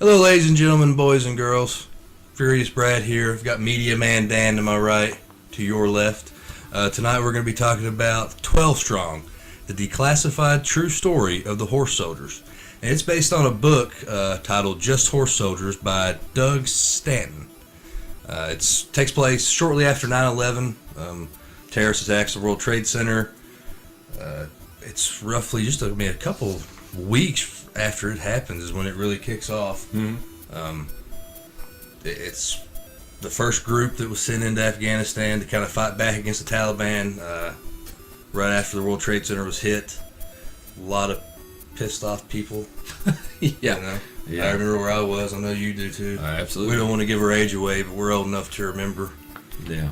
Hello, ladies and gentlemen, boys and girls. Furious Brad here. I've got Media Man Dan to my right, to your left. Tonight we're going to be talking about 12 Strong, the declassified true story of the horse soldiers. And it's based on a book titled Just Horse Soldiers by Doug Stanton. It takes place shortly after 9/11, terrorist attacks at the World Trade Center. It's roughly just a couple weeks after it happens is when it really kicks off. It's the first group that was sent into Afghanistan to kind of fight back against the Taliban right after the World Trade Center was hit. A lot of pissed off people. Yeah. You know? Yeah. I remember where I was. I know you do too. Absolutely. We don't want to give our age away, but we're old enough to remember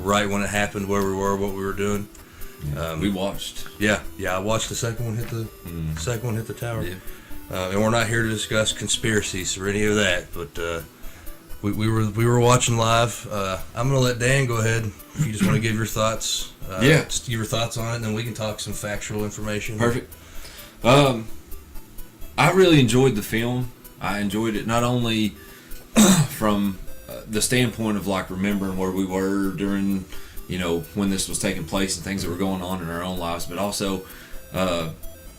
right when it happened, where we were, what we were doing. We watched. Yeah. I watched the second one hit the tower. Yeah. And we're not here to discuss conspiracies or any of that, but we were watching live. I'm gonna let Dan go ahead if you just want to give your thoughts. Just give your thoughts on it, and then we can talk some factual information. Perfect. I really enjoyed the film. I enjoyed it not only from the standpoint of like remembering where we were during, when this was taking place and things that were going on in our own lives, but also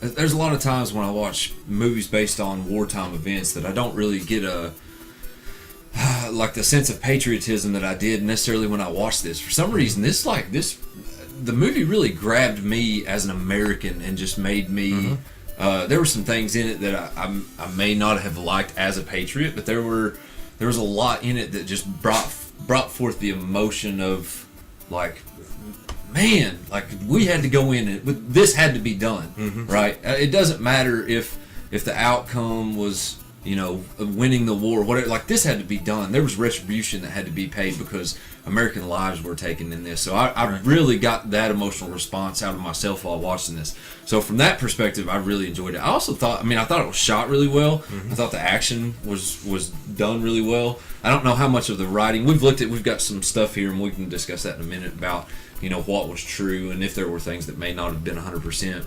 there's a lot of times when I watch movies based on wartime events that I don't really get like the sense of patriotism that I did necessarily when I watched this. For some reason, the movie really grabbed me as an American and just made me. There were some things in it that I may not have liked as a patriot, but there was a lot in it that just brought forth the emotion of like, man, like we had to go in and this had to be done, right? It doesn't matter if the outcome was winning the war, whatever. Like this had to be done. There was retribution that had to be paid because American lives were taken in this. So I really got that emotional response out of myself while watching this. So from that perspective, I really enjoyed it. I also thought it was shot really well. I thought the action was done really well. I don't know how much of the writing we've got some stuff here, and we can discuss that in a minute about what was true and if there were things that may not have been 100%.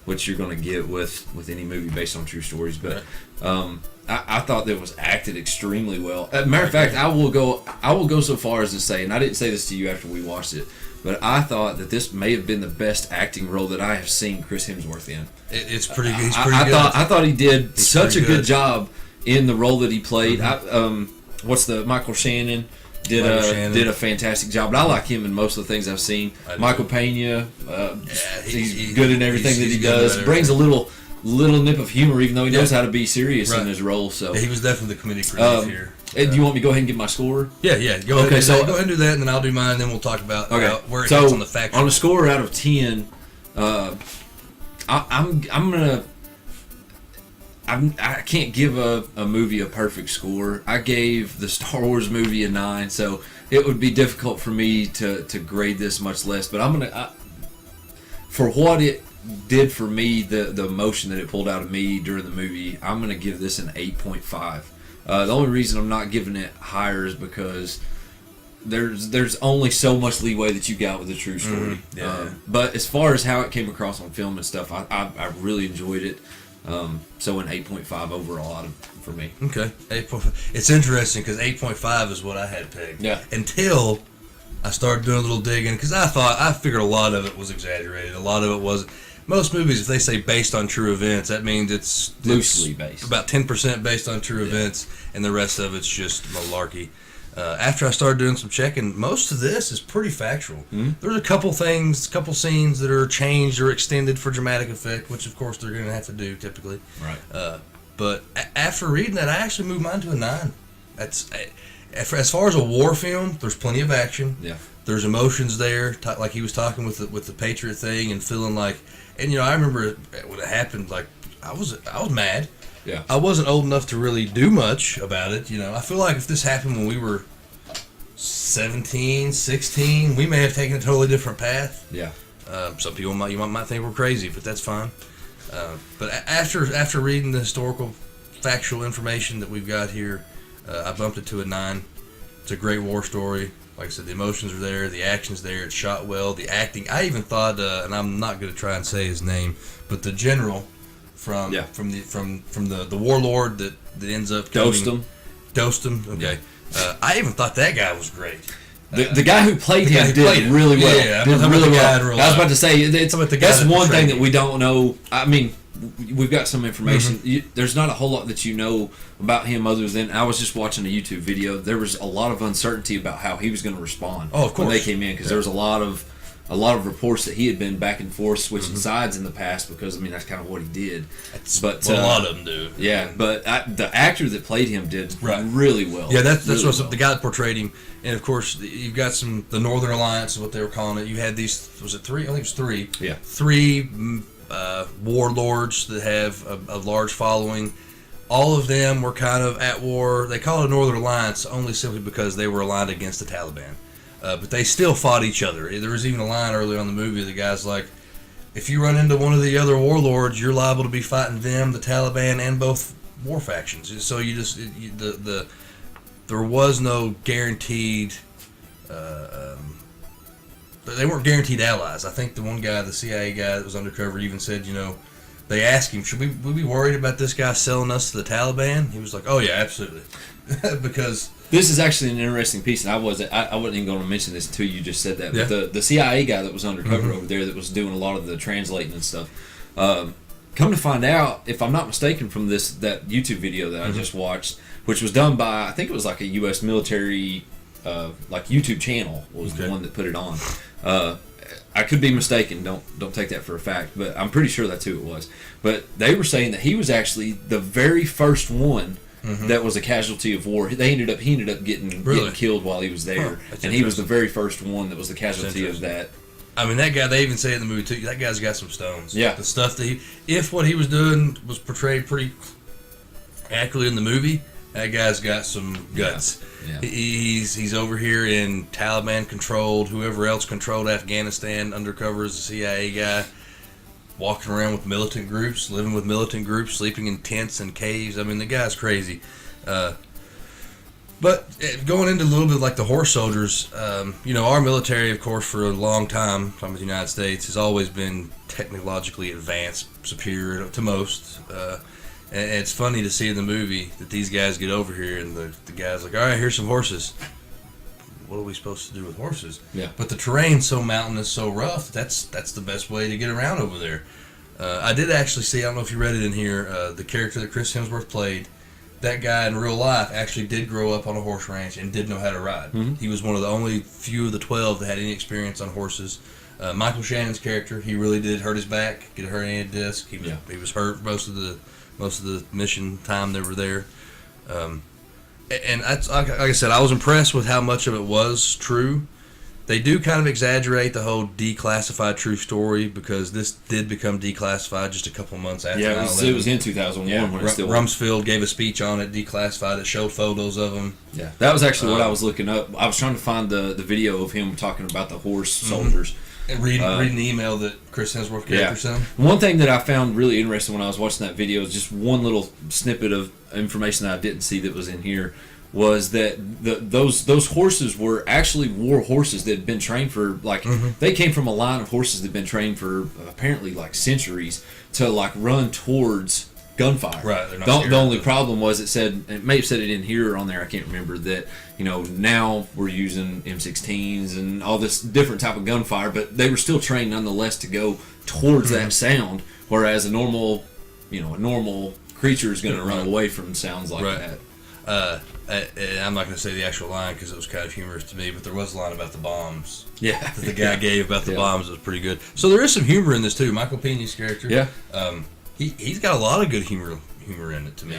Which you're going to get with any movie based on true stories, but I thought that it was acted extremely well. As a matter of fact, I will go so far as to say, and I didn't say this to you after we watched it, but I thought that this may have been the best acting role that I have seen Chris Hemsworth in. It's pretty good. He's pretty good. I thought he did such a good job in the role that he played. Michael Shannon did a fantastic job, but I like him in most of the things I've seen. Michael Pena, he's good in everything that he does. Brings a little nip of humor, even though he knows how to be serious in his role. So he was definitely the comedic relief here. Do you want me to go ahead and give my score? Yeah. Go ahead and do that, and then I'll do mine, and then we'll talk about where it hits on the factual. On a score out of 10, I'm gonna. I can't give a movie a perfect score. I gave the Star Wars movie a 9, so it would be difficult for me to grade this much less. But for what it did for me, the emotion that it pulled out of me during the movie, I'm gonna give this an 8.5. The only reason I'm not giving it higher is because there's only so much leeway that you got with a true story. But as far as how it came across on film and stuff, I really enjoyed it. So an 8.5 overall for me. Okay, 8.5. It's interesting because 8.5 is what I had pegged. Yeah. Until I started doing a little digging, because I figured a lot of it was exaggerated. A lot of it wasn't. Most movies, if they say based on true events, that means it's loosely based. About 10% based on true events, and the rest of it's just malarkey. After I started doing some checking, most of this is pretty factual. There's a couple scenes that are changed or extended for dramatic effect, which of course they're going to have to do typically. Right. But after reading that, I actually moved mine to a 9. That's as far as a war film. There's plenty of action. Yeah. There's emotions there, like he was talking with the Patriot thing and feeling like, and I remember when it happened, like I was mad. Yeah. I wasn't old enough to really do much about it. I feel like if this happened when we were 17, 16, we may have taken a totally different path. Yeah. Some people might think we're crazy, but that's fine. But after reading the historical, factual information that we've got here, I bumped it to a 9. It's a great war story. Like I said, the emotions are there, the action's there, it's shot well, the acting. I even thought, and I'm not going to try and say his name, but the general from Yeah. from the warlord that ends up Dosed him. Okay. I even thought that guy was great. The guy who played the guy him who did played him. really well. Yeah, did I'm talking really about the guy in well. real I was life. about to say it's, Talking about the guy that's that one portrayed thing that him. we don't know. I mean, we've got some information. Mm-hmm. There's not a whole lot that you know about him other than I was just watching a YouTube video. There was a lot of uncertainty about how he was going to respond. Oh, of when they course. came in because there was a lot of reports that he had been back and forth switching sides in the past because I mean that's kind of what he did. That's But what a lot of them do. yeah, but the actor that played him did Right. really well. Yeah, that's really what's well. the guy that portrayed him, and of course you've got the Northern Alliance is what they were calling it. You had these, was it three? I think it was three. Yeah. Three warlords that have a large following. All of them were kind of at war. They call it a Northern Alliance only simply because they were aligned against the Taliban, but they still fought each other. There was even a line early on in the movie. The guy's like, if you run into one of the other warlords, you're liable to be fighting them, the Taliban, and both war factions. So you just there was no guaranteed. They weren't guaranteed allies. I think the one guy, the CIA guy that was undercover, even said, they asked him, should we be worried about this guy selling us to the Taliban? He was like, oh yeah, absolutely, because. This is actually an interesting piece, and I wasn't even going to mention this until you just said that. Yeah. But the CIA guy that was undercover over there, that was doing a lot of the translating and stuff, come to find out, if I'm not mistaken, from that YouTube video that I just watched, which was done by I think it was like a U.S. military like YouTube channel was the one that put it on. I could be mistaken. Don't take that for a fact, but I'm pretty sure that's who it was. But they were saying that he was actually the very first one. That was a casualty of war. He ended up getting killed while he was there, and he was the very first one that was the casualty of that. I mean, that guy. They even say it in the movie too. That guy's got some stones. Yeah, the stuff that if what he was doing was portrayed pretty accurately in the movie, that guy's got some guts. Yeah. He's over here in Taliban controlled, whoever else controlled Afghanistan undercover as a CIA guy. Walking around with militant groups, living with militant groups, sleeping in tents and caves. I mean, the guy's crazy. But going into a little bit like the horse soldiers, our military, of course, for a long time, from the United States, has always been technologically advanced, superior to most. And it's funny to see in the movie that these guys get over here and the guy's like, all right, here's some horses. What are we supposed to do with horses? Yeah. But the terrain's so mountainous, so rough. That's the best way to get around over there. I did actually see. I don't know if you read it in here. The character that Chris Hemsworth played, that guy in real life actually did grow up on a horse ranch and did know how to ride. Mm-hmm. He was one of the only few of the 12 that had any experience on horses. Michael Shannon's character, he really did hurt his back, get a herniated disc. He was hurt most of the mission time they were there. And that's, like I said, I was impressed with how much of it was true. They do kind of exaggerate the whole declassified true story because this did become declassified just a couple months after 9/11. It was in 2001 when it still Rumsfeld gave a speech on it, declassified it, showed photos of him. Yeah, that was actually what I was looking up. I was trying to find the video of him talking about the horse soldiers. And reading the email that Chris Hemsworth character sent him. One thing that I found really interesting when I was watching that video is just one little snippet of information that I didn't see that was in here was that those horses were actually war horses that had been trained for they came from a line of horses that had been trained for apparently like centuries to like run towards gunfire. Right. They're not The only problem was it may have said it in here or on there, I can't remember, that now we're using M16s and all this different type of gunfire, but they were still trained nonetheless to go towards that sound, whereas a normal creature is going to run away from sounds like that. I'm not going to say the actual line because it was kind of humorous to me, but there was a line about the bombs. Yeah, that the guy gave about the bombs. It was pretty good. So there is some humor in this too. Michael Peña's character. Yeah. He's got a lot of good humor in it to me.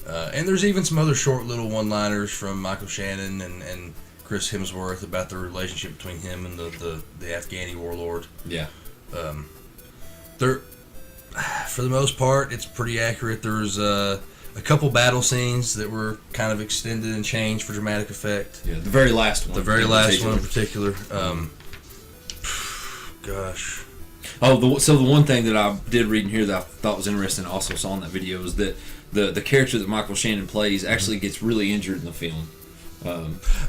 And there's even some other short little one-liners from Michael Shannon and Chris Hemsworth about the relationship between him and the Afghani warlord. Yeah. They're, for the most part, it's pretty accurate. There's a couple battle scenes that were kind of extended and changed for dramatic effect. Yeah, the very last one. The very last one in particular. Gosh. Oh, so the one thing that I did read in here that I thought was interesting, also saw in that video, is that the character that Michael Shannon plays actually gets really injured in the film.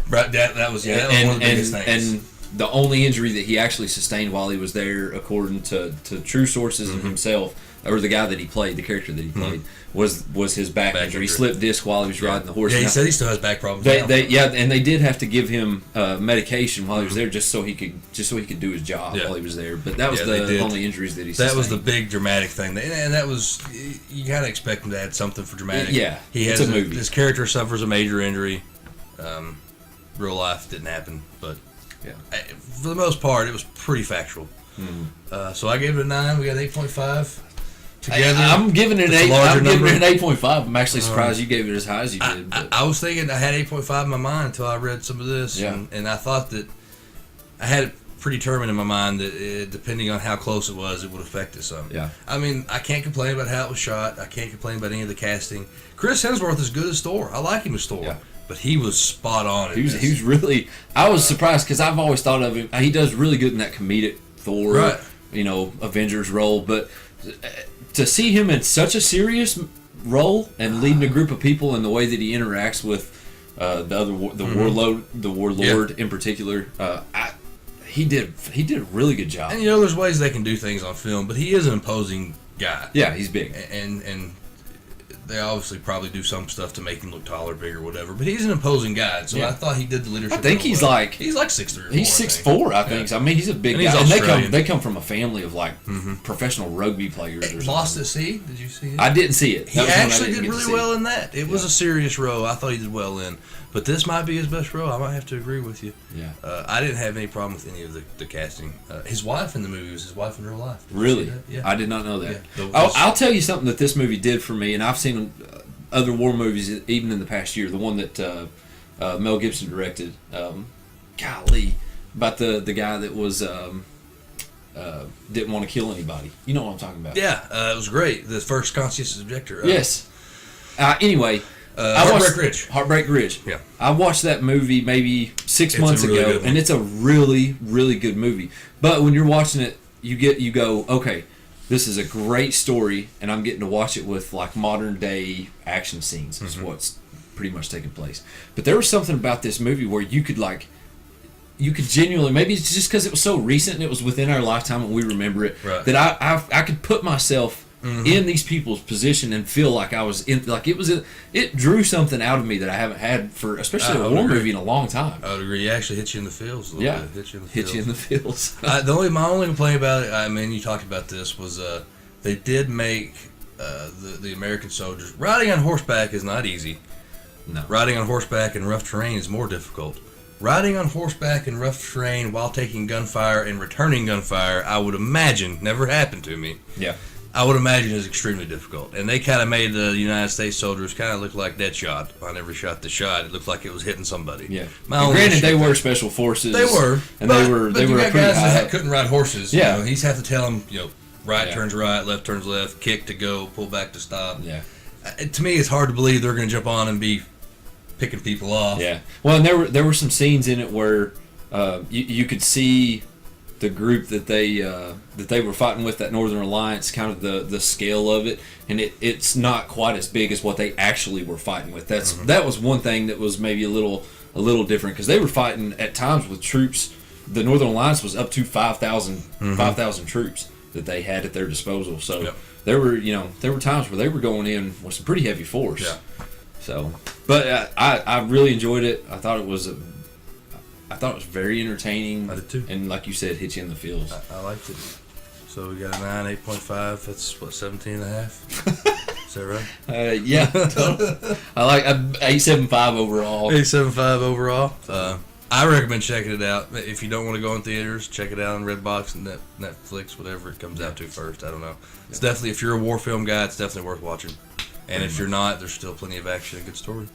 Right, that was one of the biggest things. And the only injury that he actually sustained while he was there, according to true sources and himself, or the guy that he played, the character that he played, was his back injury. He slipped disc while he was riding the horse. Yeah, he Now, said he still has back problems. now. and they did have to give him medication while he was there, just so he could do his job while he was there. But that was the only injuries that he sustained. That was the big dramatic thing, and that was, you kind of expect him to add something for dramatic. Yeah, it's a movie. His character suffers a major injury. Real life didn't happen, but for the most part, it was pretty factual. So I gave it a 9. We got 8.5 together. I'm giving it an It's a 8. larger I'm giving number. it an 8.5. I'm actually surprised you gave it as high as you did. But. I was thinking I had 8.5 in my mind until I read some of this, and I thought that I had it predetermined in my mind that depending on how close it was, it would affect it some. Yeah. I mean, I can't complain about how it was shot. I can't complain about any of the casting. Chris Hemsworth is good as Thor. I like him as Thor. Yeah. But he was spot on. He was really. I was surprised because I've always thought of him. He does really good in that comedic Thor, Avengers role. But to see him in such a serious role and leading a group of people and the way that he interacts with the warlord in particular, he did a really good job. And there's ways they can do things on film, but he is an imposing guy. Yeah, he's big. And they obviously probably do some stuff to make him look taller, bigger, whatever. But he's an imposing guy, so I thought he did the leadership. I think he's well. like 6'3". He's 6'4", I think. So, I mean, he's a big and guy. He's and they come from a family of professional rugby players. Or something. Lost at Sea. Did you see it? I didn't see it. He actually did really well in that. It was a serious role. I thought he did well in. But this might be his best role. I might have to agree with you. Yeah. I didn't have any problem with any of the casting. His wife in the movie was his wife in real life. Did really? You see that? Yeah. I did not know that. Yeah. I'll tell you something that this movie did for me, and I've seen other war movies even in the past year. The one that Mel Gibson directed, golly, about the guy that was didn't want to kill anybody. You know what I'm talking about? Yeah, it was great. The first conscientious objector. Yes. Anyway, Heartbreak Ridge. Yeah. I watched that movie maybe 6 months ago, and it's a really, really good movie. But when you're watching it, you go, okay, this is a great story, and I'm getting to watch it with like modern day action scenes. Is what's pretty much taking place. But there was something about this movie where you could genuinely, maybe it's just because it was so recent and it was within our lifetime and we remember it, that I could put myself in these people's position and feel like I was in, like it drew something out of me that I haven't had for, especially a war movie, in a long time. I would agree. It actually hits you in the feels a little bit. Hit you in the feels. My only complaint about it, I mean, you talked about this, was they did make the American soldiers, riding on horseback is not easy. No. Riding on horseback in rough terrain is more difficult. Riding on horseback in rough terrain while taking gunfire and returning gunfire, I would imagine, never happened to me. Yeah. I would imagine is extremely difficult. And they kind of made the United States soldiers kind of look like Deadshot. On every shot they shot, it looked like it was hitting somebody. Yeah. Granted, they were special forces. They were. And they were got pretty guys high that up. couldn't ride horses. Yeah. He's have to tell them, right turns right, left turns left, kick to go, pull back to stop. Yeah. To me, it's hard to believe they're going to jump on and be picking people off. Yeah. Well, and there were some scenes in it where you could see the group that they were fighting with, that Northern Alliance, kind of the scale of it, and it's not quite as big as what they actually were fighting with. That was one thing that was maybe a little different, because they were fighting at times with troops. The Northern Alliance was up to 5,000 troops that they had at their disposal. So there were times where they were going in with some pretty heavy force. Yeah. So, but I really enjoyed it. I thought it was very entertaining. I did too. And like you said, hit you in the feels. I liked it. So we got a 9, 8.5. That's what, 17 and a half? Is that right? Yeah. I like 8.75 overall. 8.75 overall. I recommend checking it out. If you don't want to go in theaters, check it out on Redbox and Netflix, whatever it comes out to first. I don't know. It's definitely, if you're a war film guy, it's definitely worth watching. And if you're not, there's still plenty of action and good story.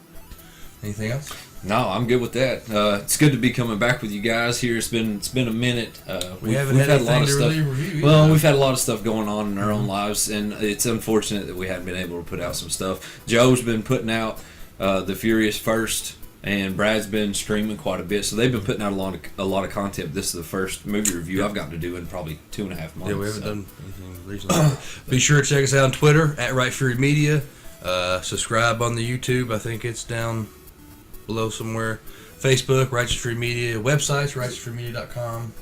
Anything else? No, I'm good with that. It's good to be coming back with you guys here. It's been a minute. We haven't had a lot of stuff. Review, well, we've had a lot of stuff going on in our own lives, and it's unfortunate that we haven't been able to put out some stuff. Joe's been putting out The Furious First, and Brad's been streaming quite a bit, so they've been putting out a lot of content. This is the first movie review I've gotten to do in probably 2.5 months. Yeah, we haven't done anything recently. Be sure to check us out on Twitter at Right Fury Media. Subscribe on the YouTube. I think it's down below somewhere. Facebook, Righteous Fury Media. Websites, righteousfurymedia.com.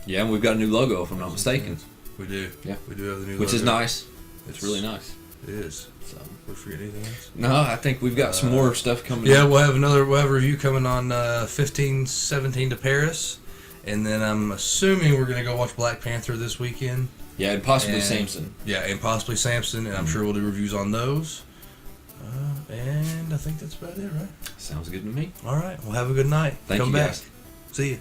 Yeah, and we've got a new logo, if I'm not mistaken. We do. Yeah. We do have the new which logo. is nice. It's really nice. It is. So. We forget anything else? No, I think we've got some more stuff coming. Yeah, we'll have a review coming on 15-17 to Paris, and then I'm assuming we're gonna go watch Black Panther this weekend. Yeah, and possibly And- Samson. Yeah, and possibly Samson, and I'm sure we'll do reviews on those. And I think that's about it, right? Sounds good to me. All right. Well, have a good night. Thank Come you, back. guys. See you.